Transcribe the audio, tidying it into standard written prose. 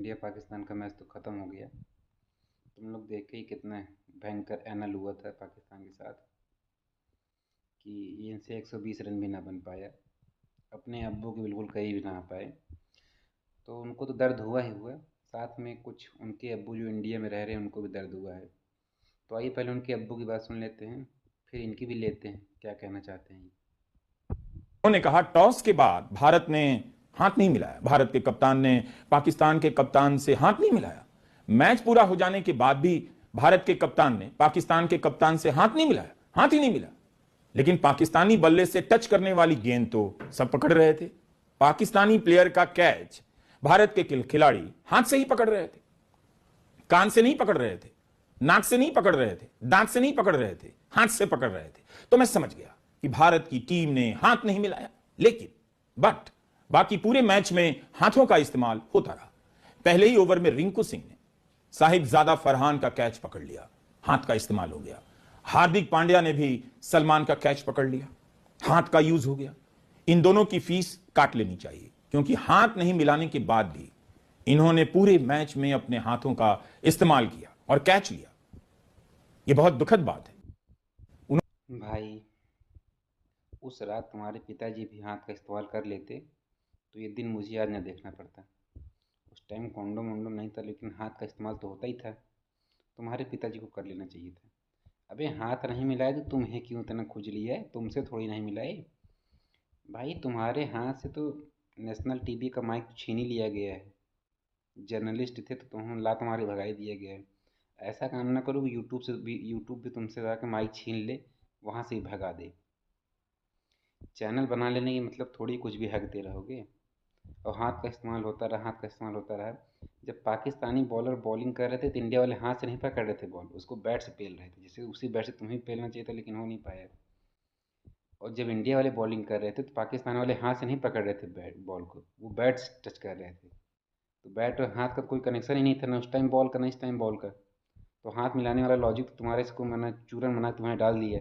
India Pakistan का match तो ख़त्म हो गया। तुम लोग देखे ही कितना भयंकर एनल हुआ था पाकिस्तान के साथ कि इनसे 120 रन भी ना बन पाया। अपने अब्बू के बिल्कुल कहीं भी ना आ पाए। तो उनको तो दर्द हुआ ही हुआ। साथ में कुछ उनके अब्बू जो इंडिया में रह रहे हैं उनको भी दर्द हुआ है। तो आइए पहले उनके अब्बू की बात सुन लेते हैं, फिर इनकी भी लेते हैं क्या कहना चाहते हैं। उन्होंने कहा टॉस के बाद भारत ने हाथ नहीं मिलाया। भारत के कप्तान ने पाकिस्तान के कप्तान से हाथ नहीं मिलाया। मैच पूरा हो जाने के बाद भी भारत के कप्तान ने पाकिस्तान के कप्तान से हाथ नहीं मिलाया, हाथ ही नहीं मिला। लेकिन पाकिस्तानी बल्ले से टच करने वाली गेंद तो सब पकड़ रहे थे। पाकिस्तानी प्लेयर का कैच भारत के खिलाड़ी हाथ से ही पकड़ रहे थे, कान से नहीं पकड़ रहे थे, नाक से नहीं पकड़ रहे थे, दांत से नहीं पकड़ रहे थे, हाथ से पकड़ रहे थे। तो मैं समझ गया कि भारत की टीम ने हाथ नहीं मिलाया। लेकिन बट बाकी पूरे मैच में हाथों का इस्तेमाल होता रहा। पहले ही ओवर में रिंकू सिंह ने साहिबजादा फरहान का कैच पकड़ लिया, हाथ का इस्तेमाल हो गया। हार्दिक पांड्या ने भी सलमान का कैच पकड़ लिया, हाथ का यूज हो गया। इन दोनों की फीस काट लेनी चाहिए, क्योंकि हाथ नहीं मिलाने के बाद भी इन्होंने पूरे मैच में अपने हाथों का इस्तेमाल किया और कैच लिया। यह बहुत दुखद बात है। भाई, उस रात तुम्हारे पिताजी भी हाथ का इस्तेमाल कर लेते तो ये दिन मुझे आज न देखना पड़ता। उस टाइम कॉन्डोम वोंडोम नहीं था, लेकिन हाथ का इस्तेमाल तो होता ही था। तुम्हारे पिताजी को कर लेना चाहिए था। अबे हाथ नहीं मिलाए तो तुम्हें क्यों इतना खुजली है? तुमसे थोड़ी नहीं मिलाए भाई। तुम्हारे हाथ से तो नेशनल टीवी का माइक छीन ही लिया गया है। जर्नलिस्ट थे तो लात मारे भगा दिया गया है। ऐसा काम ना करो कि यूट्यूब भी तुमसे जाकर माइक छीन ले, वहाँ से ही भगा दे। चैनल बना लेने की मतलब थोड़ी कुछ भी हकते रहोगे। और हाथ का इस्तेमाल होता रहा, हाथ का इस्तेमाल होता रहा। जब पाकिस्तानी बॉलर बॉलिंग कर रहे थे तो इंडिया वाले हाथ से नहीं पकड़ रहे थे बॉल, उसको बैट से पेल रहे थे। जैसे उसी बैट से तुम्हें पेलना चाहिए था, लेकिन हो नहीं पाया। और जब इंडिया वाले बॉलिंग कर रहे थे तो पाकिस्तान वाले हाथ से नहीं पकड़ रहे थे बैट बॉल को, वो बैट से टच कर रहे थे। तो बैट और हाथ का कोई कनेक्शन ही नहीं था, ना उस टाइम बॉल का ना इस टाइम बॉल का। तो हाथ मिलाने वाला लॉजिक तो तुम्हारे से को मैंने चूरन बना के तुम्हें डाल दिया।